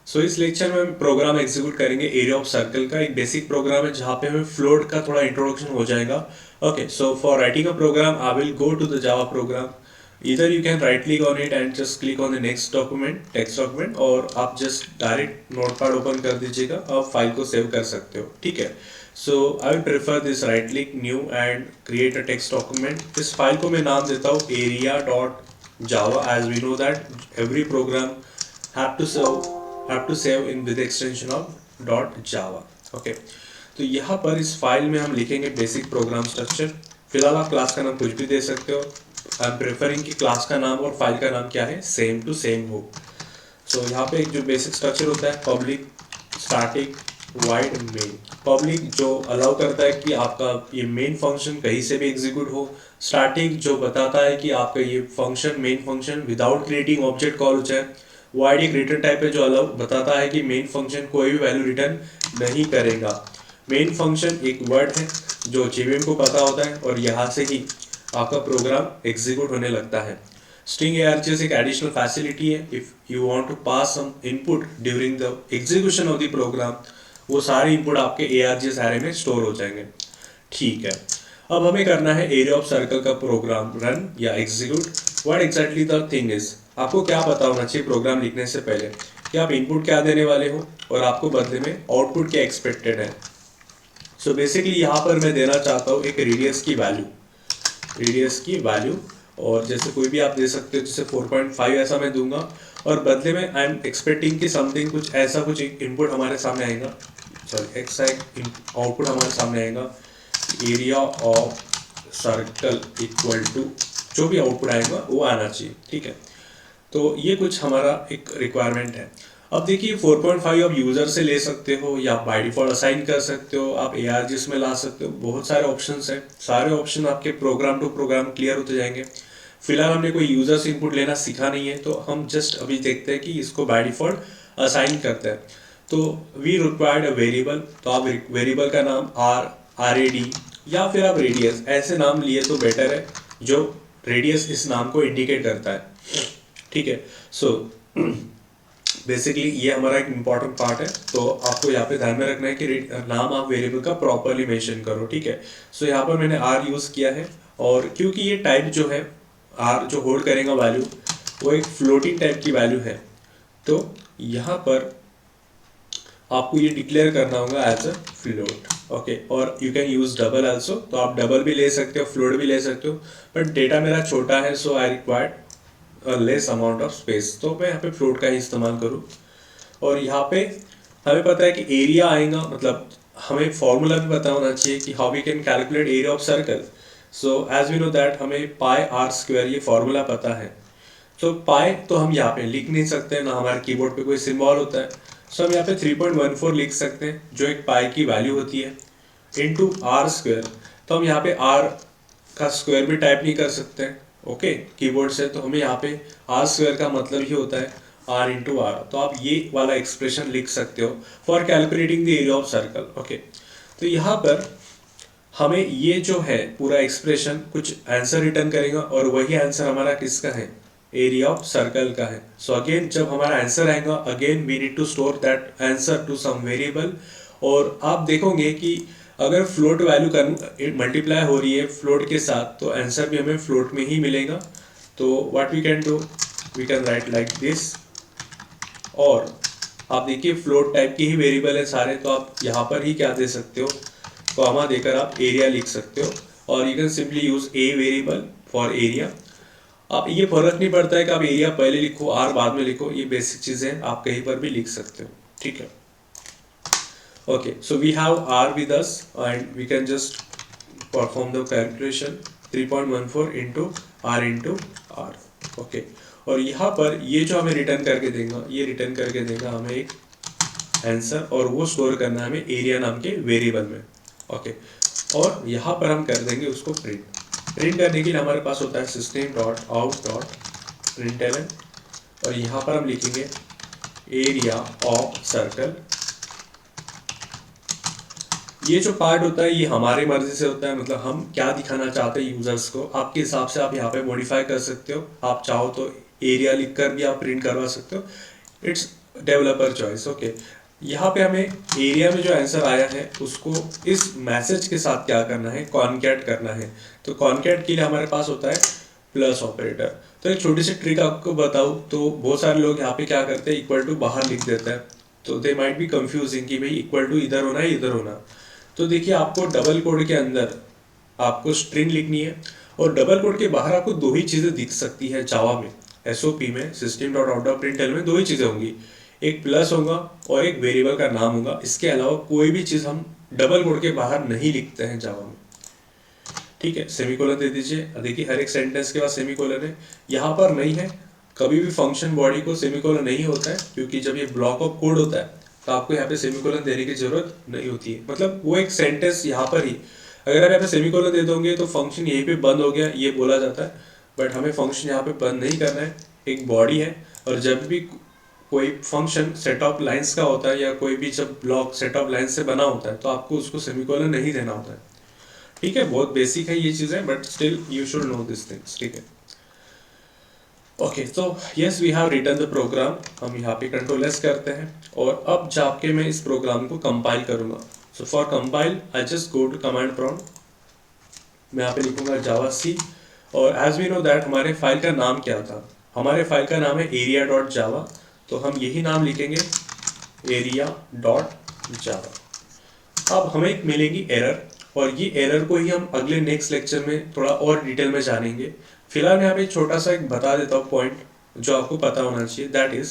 सो इस लेक्चर में हम प्रोग्राम एग्जीक्यूट करेंगे एरिया ऑफ सर्कल का। एक बेसिक प्रोग्राम है जहाँ पे हमें फ्लोट का थोड़ा इंट्रोडक्शन हो जाएगा। Okay, so for writing a program I will go to the Java program. इधर you can right click on it and just click on the next document, text document, और आप जस्ट डायरेक्ट नोटपैड ओपन कर दीजिएगा, आप file को save कर सकते हो। ठीक है, so I will prefer this, right click new and create a text document. इस फाइल को मैं नाम देता हूँ area dot Java, as we know that every program have to save in with the extension of .java। Okay, तो यहाँ पर इस फाइल में हम लिखेंगे बेसिक प्रोग्राम स्ट्रक्चर। फिलहाल आप क्लास का नाम कुछ भी दे सकते हो। आई एम प्रेफरिंग कि क्लास का नाम और फाइल का नाम क्या है, सेम टू सेम हो। सो यहाँ पे एक जो बेसिक स्ट्रक्चर होता है, public, static, wide, main. Public जो अलाउ करता है कि आपका ये मेन फंक्शन कहीं से भी एग्जीक्यूट हो। स्टैटिक जो बताता है कि आपका ये function, main function without creating object call हो जाए। वाइड एक रिटर्न टाइप है जो अलाउ बताता है कि मेन फंक्शन कोई भी वैल्यू रिटर्न नहीं करेगा। मेन फंक्शन एक वर्ड है जो जेवीएम को पता होता है और यहाँ से ही आपका प्रोग्राम एग्जीक्यूट होने लगता है। स्ट्रिंग ARGS एक एडिशनल फैसिलिटी है। If you want to pass some input during the execution of the program, वो सारे इनपुट आपके ARGS एरे में स्टोर हो जाएंगे। ठीक है, अब हमें करना है एरिया ऑफ सर्कल का प्रोग्राम रन या execute. What exactly the thing is, आपको क्या पता होना चाहिए प्रोग्राम लिखने से पहले कि आप इनपुट क्या देने वाले हो और आपको बदले में आउटपुट क्या एक्सपेक्टेड है। सो बेसिकली यहाँ पर मैं देना चाहता हूँ एक रेडियस की वैल्यू, रेडियस की वैल्यू, और जैसे कोई भी आप दे सकते हो, जैसे 4.5 ऐसा मैं दूंगा, और बदले में आई एम एक्सपेक्टिंग कि समथिंग कुछ ऐसा, कुछ इनपुट हमारे सामने आएगा, सॉरी एक्सा आउटपुट हमारे सामने आएगा, area of circle equal to, जो भी आउटपुट आएगा वो आना चाहिए। ठीक है, तो ये कुछ हमारा एक रिक्वायरमेंट है। अब देखिए 4.5 आप यूज़र से ले सकते हो या बाय डिफॉल्ट असाइन कर सकते हो, आप ARGS में ला सकते हो, बहुत सारे ऑप्शंस हैं। सारे ऑप्शन आपके प्रोग्राम टू प्रोग्राम क्लियर होते जाएंगे। फिलहाल हमने कोई यूज़र से इनपुट लेना सीखा नहीं है, तो हम जस्ट अभी देखते हैं कि इसको बाय डिफॉल्ट असाइन करते हैं। तो वी रिक्वायर्ड अ वेरिएबल, तो आप वेरिएबल का नाम RAD या फिर आप रेडियस ऐसे नाम लिए तो बेटर है, जो रेडियस इस नाम को इंडिकेट करता है। ठीक है, सो बेसिकली ये हमारा एक इम्पॉर्टेंट पार्ट है, तो आपको यहाँ पे ध्यान में रखना है कि नाम आप वेरिएबल का प्रॉपरली मेंशन करो। ठीक है, सो यहाँ पर मैंने R यूज़ किया है, और क्योंकि ये टाइप जो है R जो होल्ड करेगा वैल्यू, वो एक फ्लोटिंग टाइप की वैल्यू है, तो यहाँ पर आपको ये डिक्लेयर करना होगा एज अ फ्लोट। ओके, और you can use double also, तो आप डबल भी ले सकते हो, फ्लोट भी ले सकते हो, बट डेटा मेरा छोटा है, so I required less amount of space, तो मैं यहाँ पे फ्लोट का ही इस्तेमाल करूँ। और यहाँ पे हमें पता है कि एरिया आएगा, मतलब हमें फॉर्मूला भी पता होना चाहिए कि how we can calculate area of circle. So as we know that हमें पाई आर स्क्वायर ये फॉर्मूला पता है। तो पाई तो हम यहाँ पे लिख नहीं सकते ना, हमारे कीबोर्ड पे कोई सिंबल होता है, सो हम यहाँ पे 3.14 लिख सकते हैं जो एक पाई की वैल्यू होती है, इनटू आर स्क्वायर। तो हम यहाँ पे आर का स्क्वायर भी टाइप नहीं कर सकते हैं ओके कीबोर्ड से, तो हमें यहाँ पे आर स्क्वायर का मतलब ही होता है आर इंटू आर। तो आप ये वाला एक्सप्रेशन लिख सकते हो for calculating the area of circle. Okay, तो यहाँ पर हमें ये जो है पूरा एक्सप्रेशन कुछ आंसर रिटर्न करेगा, और वही आंसर हमारा किसका है, एरिया ऑफ सर्कल का है। सो अगेन जब हमारा आंसर आएगा, again we need to store that answer to some variable. और आप देखोगे कि अगर फ्लोट वैल्यू कर मल्टीप्लाई हो रही है फ्लोट के साथ, तो आंसर भी हमें फ्लोट में ही मिलेगा। तो what we can do, we can write like this, और आप देखिए फ्लोट टाइप के ही वेरिएबल है सारे, तो आप यहाँ पर ही क्या दे सकते हो, कॉमा देकर आप एरिया लिख सकते हो, और you can simply use a variable for area. आप ये फर्क नहीं पड़ता है कि आप एरिया पहले लिखो आर बाद में लिखो, ये बेसिक चीज़ें आप कहीं पर भी लिख सकते हो। ठीक है, okay, so we have R with us and we can just perform the calculation 3.14 into R. Okay, और यहाँ पर ये जो हमें रिटर्न करके देगा, ये रिटर्न करके देगा हमें एक आंसर, और वो स्टोर करना है हमें एरिया नाम के वेरिएबल में। ओके, और यहाँ पर हम कर देंगे उसको प्रिंट। प्रिंट करने के लिए हमारे पास होता है system.out.println, और यहाँ पर हम लिखेंगे एरिया ऑफ सर्कल। ये जो पार्ट होता है ये हमारी मर्जी से होता है, मतलब हम क्या दिखाना चाहते हैं यूजर्स को, आपके हिसाब से आप यहाँ पे मॉडिफाई कर सकते हो। आप चाहो तो एरिया लिखकर भी आप प्रिंट करवा सकते हो, इट्स डेवलपर चॉइस। ओके, यहाँ पे हमें एरिया में जो आंसर आया है उसको इस मैसेज के साथ क्या करना है, कॉनकैट करना है। तो कॉनकैट के लिए हमारे पास होता है प्लस ऑपरेटर। तो एक छोटी सी ट्रिक आपको बताऊँ तो बहुत सारे लोग यहाँ पे क्या करते हैं, इक्वल टू बाहर लिख देते हैं, तो दे माइट बी कंफ्यूजिंग कि भाई इक्वल टू इधर होना है इधर होना। तो देखिए, आपको डबल कोड के अंदर आपको स्ट्रिंग लिखनी है, और डबल कोड के बाहर आपको दो ही चीज़ें दिख सकती है जावा में, एसओपी में, सिस्टम डॉट आउट डॉट प्रिंटल में दो ही चीज़ें होंगी, एक प्लस होगा और एक वेरिएबल का नाम होगा। इसके अलावा कोई भी चीज़ हम डबल कोड के बाहर नहीं लिखते हैं जावा में। ठीक है, सेमीकोलन दे दीजिए। देखिए, हर एक सेंटेंस के बाद सेमीकोलन है, यहाँ पर नहीं है। कभी भी फंक्शन बॉडी को सेमीकोलन नहीं होता है, क्योंकि जब ये ब्लॉक ऑफ कोड होता है तो आपको यहाँ पे सेमीकोलन देने की जरूरत नहीं होती है। मतलब वो एक सेंटेंस यहाँ पर ही, अगर आप यहाँ पे सेमीकोलन दे दोगे तो फंक्शन यहीं पे बंद हो गया ये बोला जाता है, बट हमें फंक्शन यहाँ पे बंद नहीं करना है। एक बॉडी है, और जब भी कोई फंक्शन सेट ऑफ लाइंस का होता है, या कोई भी जब ब्लॉक सेट ऑफ लाइंस से बना होता है, तो आपको उसको सेमीकोलन नहीं देना होता है। ठीक है, बहुत बेसिक है ये चीज़ें, but still you should know these things. ठीक है, ओके, तो yes we have written the program. हम यहाँ पे कंट्रोल एस करते हैं, और अब जाके मैं इस प्रोग्राम को कंपाइल करूँगा। So for compile I just go to command prompt, मैं यहाँ पे लिखूंगा जावा सी, और एज वी नो दैट हमारे फाइल का नाम क्या था, हमारे फाइल का नाम है एरिया डॉट जावा, तो हम यही नाम लिखेंगे, एरिया डॉट जावा। अब हमें एक मिलेगी एरर, और ये एरर को ही हम अगले नेक्स्ट लेक्चर में थोड़ा और डिटेल में जानेंगे। फिलहाल मैं यहाँ पे छोटा सा एक बता देता हूँ पॉइंट जो आपको पता होना चाहिए, दैट इज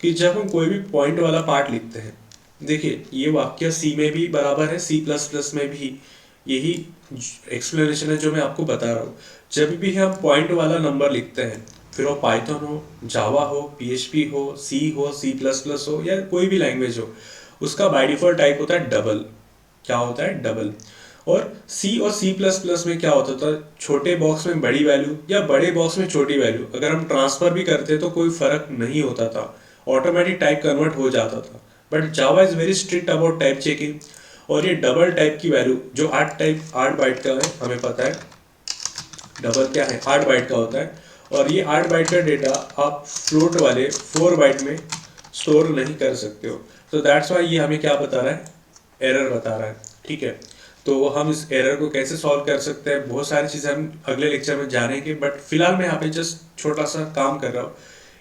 कि जब हम कोई भी पॉइंट वाला पार्ट लिखते हैं, देखिए ये वाक्य सी में भी बराबर है, सी प्लस प्लस में भी यही एक्सप्लेनेशन है जो मैं आपको बता रहा हूँ। जब भी हम पॉइंट वाला नंबर लिखते हैं, फिर वो पाइथन हो, जावा हो, पीएचपी हो, सी प्लस प्लस हो, या कोई भी लैंग्वेज हो, उसका बाय डिफॉल्ट टाइप होता है डबल। क्या होता है? डबल। और सी और सी प्लस प्लस में क्या होता था, छोटे बॉक्स में बड़ी वैल्यू या बड़े बॉक्स में छोटी वैल्यू अगर हम ट्रांसफर भी करते तो कोई फर्क नहीं होता था, ऑटोमेटिक टाइप कन्वर्ट हो जाता था। But Java is very strict about type checking, और ये डबल टाइप की वैल्यू जो 8 बाइट का है, हमें पता है डबल क्या है, 8 बाइट का होता है, और ये 8 बाइट का डेटा आप फ्लोट वाले 4 बाइट में स्टोर नहीं कर सकते हो। तो दैट्स वाई ये हमें क्या बता रहा है, एरर बता रहा है। ठीक है, तो हम इस एरर को कैसे सॉल्व कर सकते हैं, बहुत सारी चीज़ें हम अगले लेक्चर में जानेंगे, बट फिलहाल मैं यहाँ पे जस्ट छोटा सा काम कर रहा हूँ।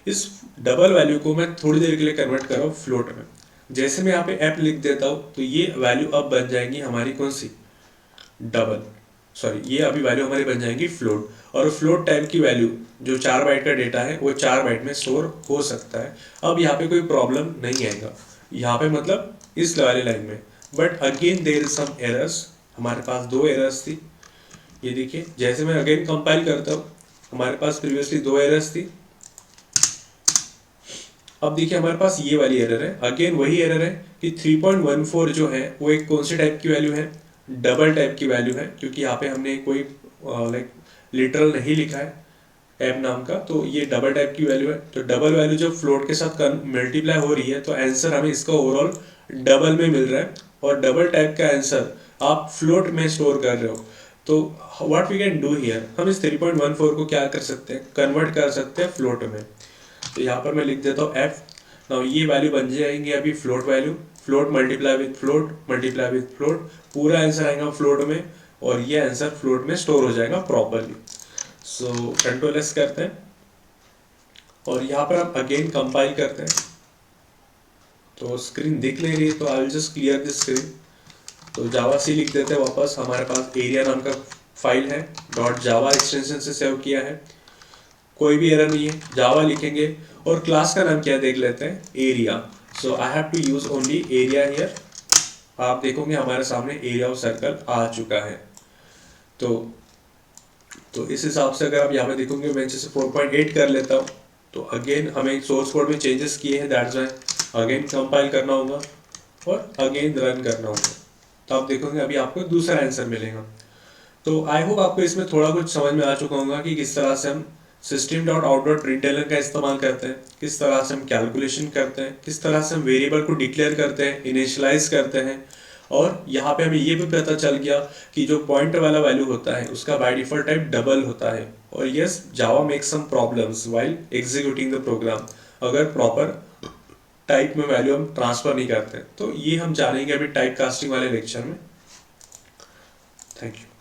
इस डबल वैल्यू को मैं थोड़ी देर के लिए कन्वर्ट कर रहा हूँ फ्लोट में। जैसे मैं यहाँ पे ऐप लिख देता हूँ तो ये वैल्यू अब बन जाएंगी हमारी कौन सी, डबल, सॉरी ये अभी वैल्यू हमारी बन जाएंगी फ्लोट। और फ्लोट टाइप की वैल्यू जो 4 बाइट का डेटा है वो 4 बाइट में स्टोर हो सकता है। अब यहाँ पे कोई प्रॉब्लम नहीं आएगा यहाँ पे, मतलब इस वाली लाइन में। But again there is some errors, हमारे पास 2 एरर्स थी। ये देखिए, जैसे मैं अगेन कंपाइल करता हूँ, हमारे पास प्रीवियसली 2 एरर्स थी। अब देखिए हमारे पास ये वाली एरर है, अगेन वही एरर है कि 3.14 जो है वो एक कौन सी टाइप की वैल्यू है, डबल टाइप की वैल्यू है, क्योंकि यहाँ पे हमने कोई लाइक लिटरल नहीं लिखा है ऐप नाम का, तो ये डबल टाइप की वैल्यू है। तो डबल वैल्यू जब फ्लोट के साथ मल्टीप्लाई हो रही है तो आंसर हमें इसका ओवरऑल डबल में मिल रहा है, और डबल टाइप का आंसर आप फ्लोट में स्टोर कर रहे हो। तो what we can do here, हम इस 3.14 को क्या कर सकते हैं, कन्वर्ट कर सकते हैं फ्लोट में। तो यहाँ पर मैं लिख देता हूँ एफ, नाउ ये वैल्यू बन जाएंगी अभी float value, float multiply with float multiply with float, पूरा आंसर आएगा फ्लोट में, और ये आंसर फ्लोट में स्टोर हो जाएगा प्रॉपरली। सो कंट्रोल एस करते हैं, और यहाँ पर हम अगेन कंपाइल करते हैं। तो स्क्रीन दिख ले रही है, तो I will just clear this screen. तो जावा सी लिख देते हैं वापस, हमारे पास एरिया नाम का फाइल है, डॉट जावा एक्सटेंशन से सेव किया है, कोई भी एरर नहीं है, जावा लिखेंगे, और क्लास का नाम क्या देख लेते हैं, area. So I have to use only area here. आप देखोगे हमारे सामने एरिया ऑफ सर्कल आ चुका है। तो इस हिसाब से अगर आप यहाँ पे देखोगे, मैं जैसे 4.8 कर लेता हूँ, तो अगेन हमें सोर्स कोड में चेंजेस किए हैं, दैट्स वाई अगेन कंपाइल करना होगा और अगेन रन करना होगा। तो आप देखोगे अभी आपको दूसरा आंसर मिलेगा। तो आई होप आपको इसमें थोड़ा कुछ समझ में आ चुका होगा कि किस तरह से हम system dot out dot println का इस्तेमाल करते हैं, किस तरह से हम कैलकुलेशन करते हैं, किस तरह से हम वेरिएबल को डिक्लेयर करते हैं, इनिशियलाइज करते हैं। और यहाँ पे हमें ये भी पता चल गया कि जो पॉइंट वाला वैल्यू होता है उसका बाय डिफॉल्ट टाइप डबल होता है। और yes, Java makes some problems while executing the program. अगर प्रॉपर टाइप में वैल्यू हम ट्रांसफर नहीं करते। तो ये हम जानेंगे अभी टाइप कास्टिंग वाले लेक्चर में। Thank you.